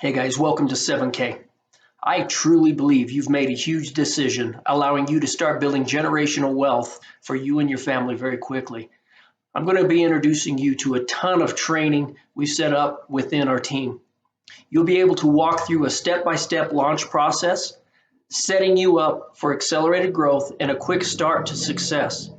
Hey guys, welcome to 7K. I truly believe you've made a huge decision, allowing you to start building generational wealth for you and your family very quickly. I'm going to be introducing you to a ton of training we set up within our team. You'll be able to walk through a step-by-step launch process, setting you up for accelerated growth and a quick start to success.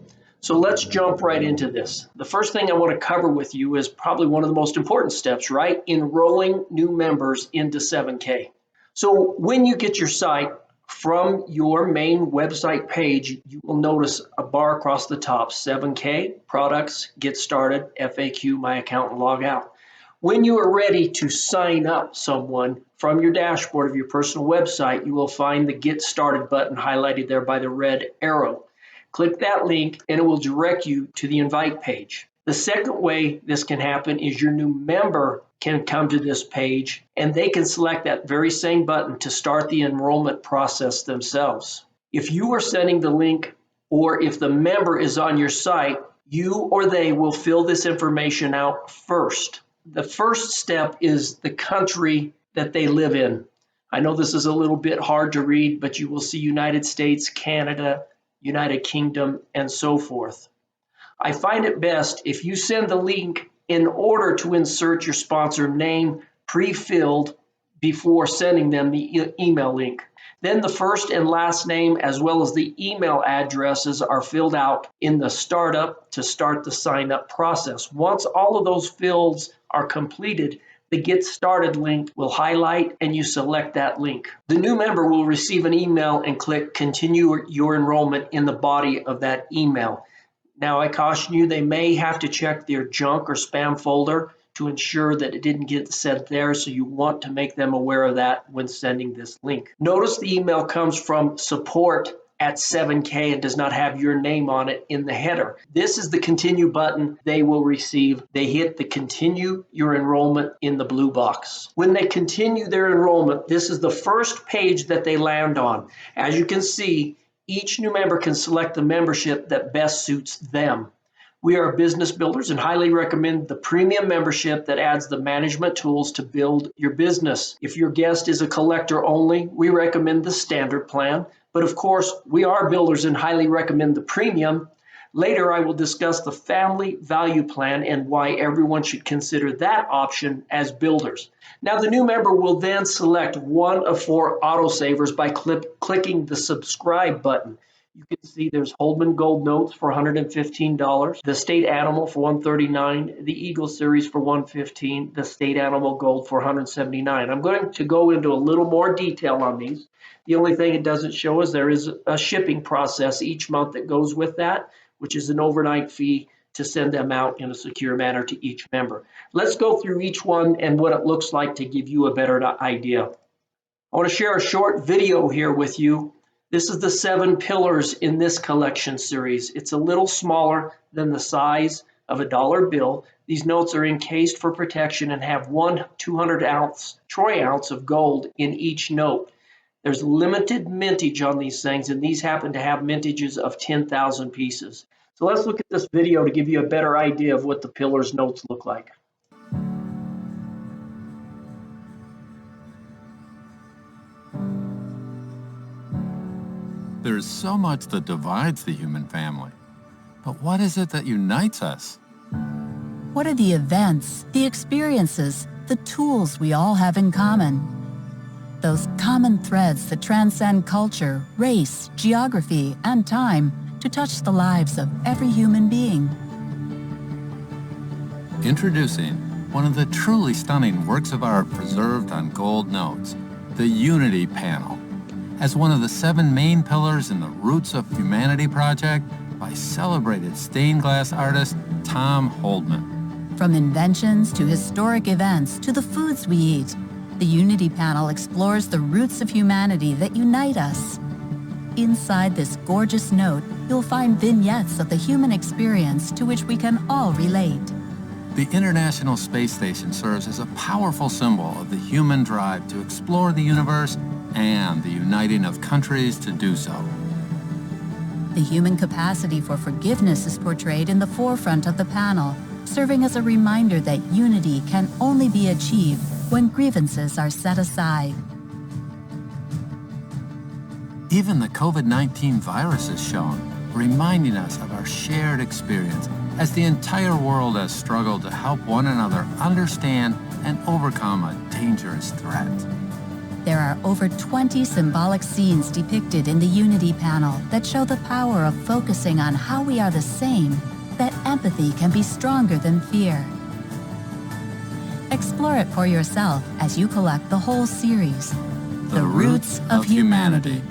So let's jump right into this. The first thing I want to cover with you is probably one of the most important steps, right? Enrolling new members into 7K. So when you get your site from your main website page, you will notice a bar across the top, 7K, products, get started, FAQ, my account, and log out. When you are ready to sign up someone from your dashboard of your personal website, you will find the Get Started button highlighted there by the red arrow. Click that link and it will direct you to the invite page. The second way this can happen is your new member can come to this page and they can select that very same button to start the enrollment process themselves. If you are sending the link or if the member is on your site, you or they will fill this information out first. The first step is the country that they live in. I know this is a little bit hard to read, but you will see United States, Canada, United Kingdom, and so forth. I find it best if you send the link in order to insert your sponsor name pre-filled before sending them the email link. Then the first and last name as well as the email addresses are filled out in the startup to start the sign up process. Once all of those fields are completed, the Get Started link will highlight and you select that link. The new member will receive an email and click Continue your enrollment in the body of that email. Now, I caution you, they may have to check their junk or spam folder to ensure that it didn't get sent there, so you want to make them aware of that when sending this link. Notice the email comes from support@7K and does not have your name on it in the header. This is the continue button they will receive. They hit the continue your enrollment in the blue box. When they continue their enrollment, this is the first page that they land on. As you can see, each new member can select the membership that best suits them. We are business builders and highly recommend the premium membership that adds the management tools to build your business. If your guest is a collector only, we recommend the standard plan. But of course, we are builders and highly recommend the premium. Later, I will discuss the family value plan and why everyone should consider that option as builders. Now, the new member will then select one of 4 autosavers by clicking the subscribe button. You can see there's Holdman Gold Notes for $115, the State Animal for $139, the Eagle Series for $115, the State Animal Gold for $179. I'm going to go into a little more detail on these. The only thing it doesn't show is there is a shipping process each month that goes with that, which is an overnight fee to send them out in a secure manner to each member. Let's go through each one and what it looks like to give you a better idea. I want to share a short video here with you. This is the 7 pillars in this collection series. It's a little smaller than the size of a dollar bill. These notes are encased for protection and have 1 200-ounce troy ounce of gold in each note. There's limited mintage on these things, and these happen to have mintages of 10,000 pieces. So let's look at this video to give you a better idea of what the pillars notes look like. There is so much that divides the human family. But what is it that unites us? What are the events, the experiences, the tools we all have in common? Those common threads that transcend culture, race, geography, and time to touch the lives of every human being. Introducing one of the truly stunning works of art preserved on gold notes, the Unity Panel, as one of the 7 main pillars in the Roots of Humanity project by celebrated stained glass artist Tom Holdman. From inventions to historic events to the foods we eat, the Unity Panel explores the roots of humanity that unite us. Inside this gorgeous note, you'll find vignettes of the human experience to which we can all relate. The International Space Station serves as a powerful symbol of the human drive to explore the universe and the uniting of countries to do so. The human capacity for forgiveness is portrayed in the forefront of the panel, serving as a reminder that unity can only be achieved when grievances are set aside. Even the COVID-19 virus is shown, reminding us of our shared experience as the entire world has struggled to help one another understand and overcome a dangerous threat. There are over 20 symbolic scenes depicted in the Unity panel that show the power of focusing on how we are the same, that empathy can be stronger than fear. Explore it for yourself as you collect the whole series, The Roots of Humanity.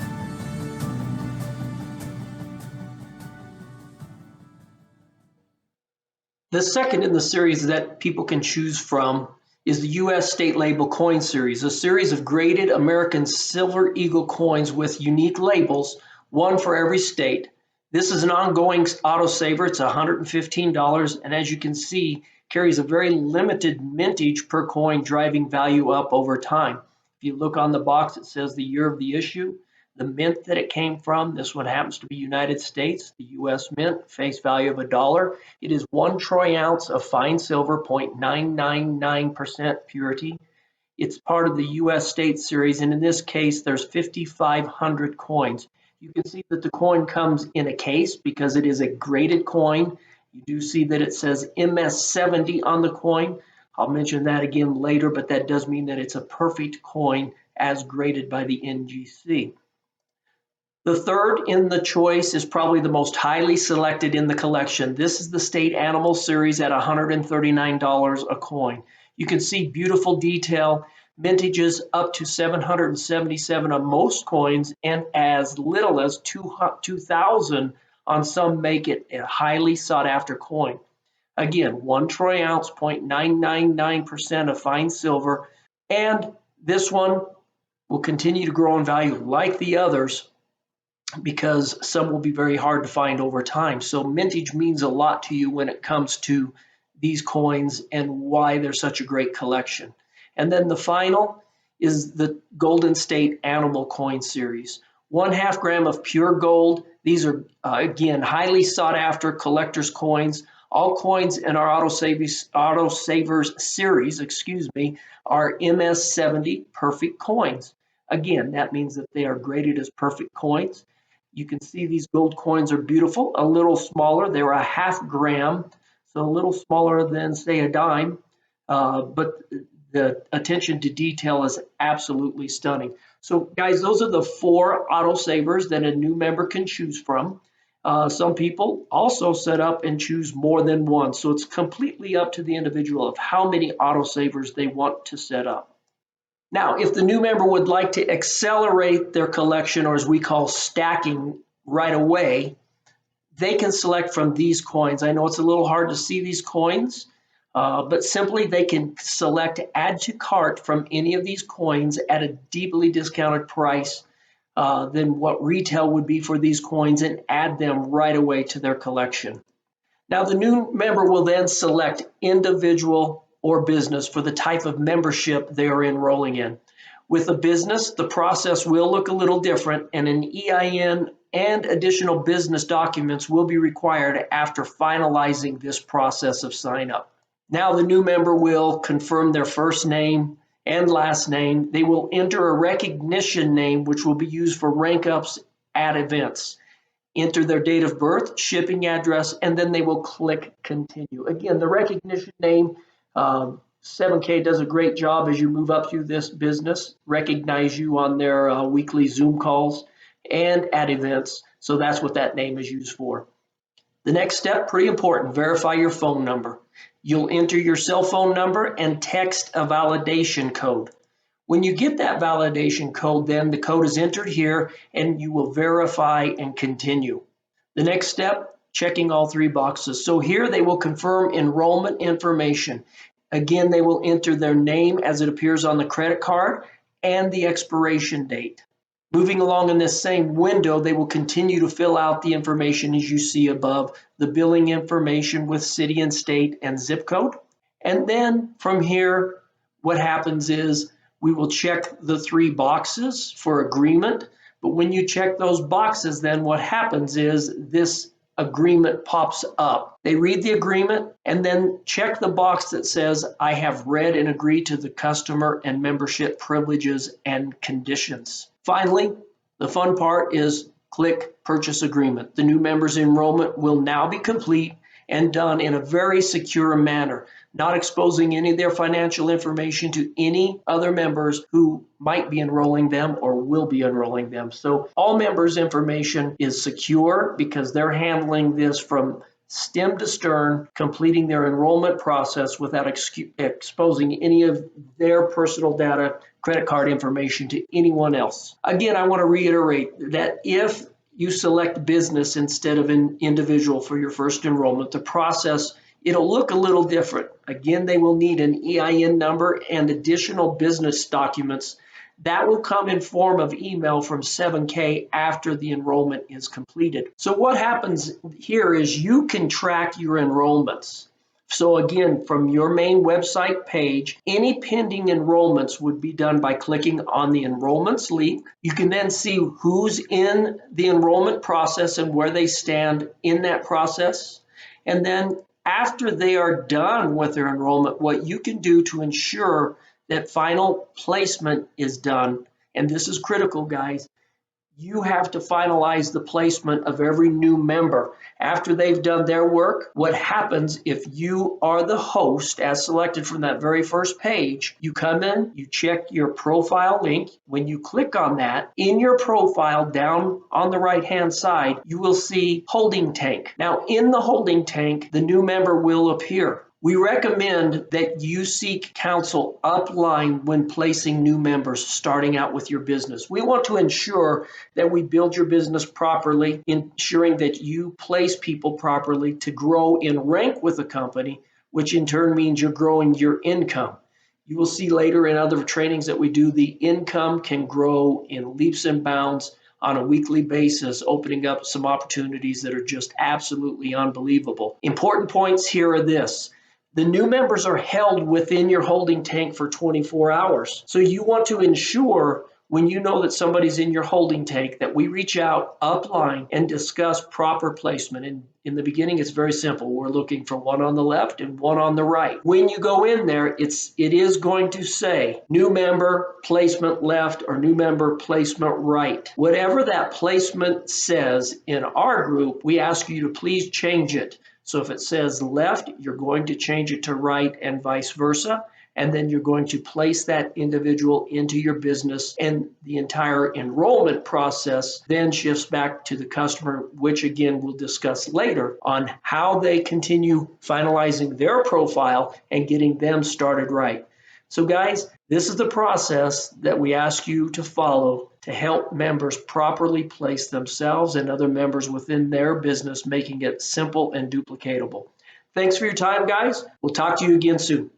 The second in the series that people can choose from is the U.S. State Label Coin Series, a series of graded American Silver Eagle coins with unique labels, one for every state. This is an ongoing autosaver. It's $115, and as you can see, carries a very limited mintage per coin, driving value up over time. If you look on the box, it says the year of the issue, the mint that it came from. This one happens to be United States, the U.S. Mint, face value of $1. It is 1 troy ounce of fine silver, 0.999% purity. It's part of the U.S. State Series, and in this case, there's 5,500 coins. You can see that the coin comes in a case because it is a graded coin. You do see that it says MS70 on the coin. I'll mention that again later, but that does mean that it's a perfect coin as graded by the NGC. The third in the choice is probably the most highly selected in the collection. This is the State Animal Series at $139 a coin. You can see beautiful detail, mintages up to 777 on most coins, and as little as 2,000 on some make it a highly sought after coin. Again, 1 troy ounce, 0.999% of fine silver, and this one will continue to grow in value like the others, because some will be very hard to find over time. So mintage means a lot to you when it comes to these coins and why they're such a great collection. And then the final is the Golden State Animal Coin Series. 1/2 gram of pure gold. These are, again, highly sought after collector's coins. All coins in our Autosavers series, are MS70 perfect coins. Again, that means that they are graded as perfect coins. You can see these gold coins are beautiful, a little smaller. They're 1/2 gram, so a little smaller than, say, a dime, but the attention to detail is absolutely stunning. So, guys, those are the 4 autosavers that a new member can choose from. Some people also set up and choose more than one, so it's completely up to the individual of how many autosavers they want to set up. Now, if the new member would like to accelerate their collection, or as we call stacking, right away, they can select from these coins. I know it's a little hard to see these coins, but simply they can select add to cart from any of these coins at a deeply discounted price than what retail would be for these coins, and add them right away to their collection. Now, the new member will then select individual or business for the type of membership they are enrolling in. With a business, the process will look a little different, and an EIN and additional business documents will be required after finalizing this process of sign up. Now the new member will confirm their first name and last name. They will enter a recognition name, which will be used for rank ups at events. Enter their date of birth, shipping address, and then they will click continue. Again, the recognition name, 7K does a great job as you move up through this business, recognize you on their weekly Zoom calls and at events. So that's what that name is used for. The next step, pretty important, verify your phone number. You'll enter your cell phone number and text a validation code. When you get that validation code, then the code is entered here and you will verify and continue. The next step, checking all 3 boxes. So here they will confirm enrollment information. Again, they will enter their name as it appears on the credit card and the expiration date. Moving along in this same window, they will continue to fill out the information as you see above, the billing information with city and state and zip code. And then from here, what happens is we will check the 3 boxes for agreement. But when you check those boxes, then what happens is this agreement pops up. They read the agreement and then check the box that says, I have read and agreed to the customer and membership privileges and conditions. Finally, the fun part is click Purchase Agreement. The new members' enrollment will now be complete and done in a very secure manner, not exposing any of their financial information to any other members who might be enrolling them or will be enrolling them. So all members' information is secure because they're handling this from stem to stern, completing their enrollment process without exposing any of their personal data, credit card information to anyone else. Again, I want to reiterate that if you select business instead of an individual for your first enrollment, the process, it'll look a little different. Again, they will need an EIN number and additional business documents. That will come in form of email from 7K after the enrollment is completed. So what happens here is you can track your enrollments. So again, from your main website page, any pending enrollments would be done by clicking on the enrollments link. You can then see who's in the enrollment process and where they stand in that process. And then after they are done with their enrollment, what you can do to ensure that final placement is done, and this is critical, guys, you have to finalize the placement of every new member. After they've done their work, what happens if you are the host as selected from that very first page, you come in, you check your profile link. When you click on that, in your profile down on the right-hand side, you will see holding tank. Now in the holding tank, the new member will appear. We recommend that you seek counsel upline when placing new members starting out with your business. We want to ensure that we build your business properly, ensuring that you place people properly to grow in rank with the company, which in turn means you're growing your income. You will see later in other trainings that we do, the income can grow in leaps and bounds on a weekly basis, opening up some opportunities that are just absolutely unbelievable. Important points here are this. The new members are held within your holding tank for 24 hours. So you want to ensure when you know that somebody's in your holding tank that we reach out upline and discuss proper placement. And in the beginning, it's very simple. We're looking for one on the left and one on the right. When you go in there, it is going to say new member placement left or new member placement right. Whatever that placement says in our group, we ask you to please change it. So if it says left, you're going to change it to right and vice versa. And then you're going to place that individual into your business, and the entire enrollment process then shifts back to the customer, which again we'll discuss later on how they continue finalizing their profile and getting them started right. So guys, this is the process that we ask you to follow to help members properly place themselves and other members within their business, making it simple and duplicatable. Thanks for your time, guys. We'll talk to you again soon.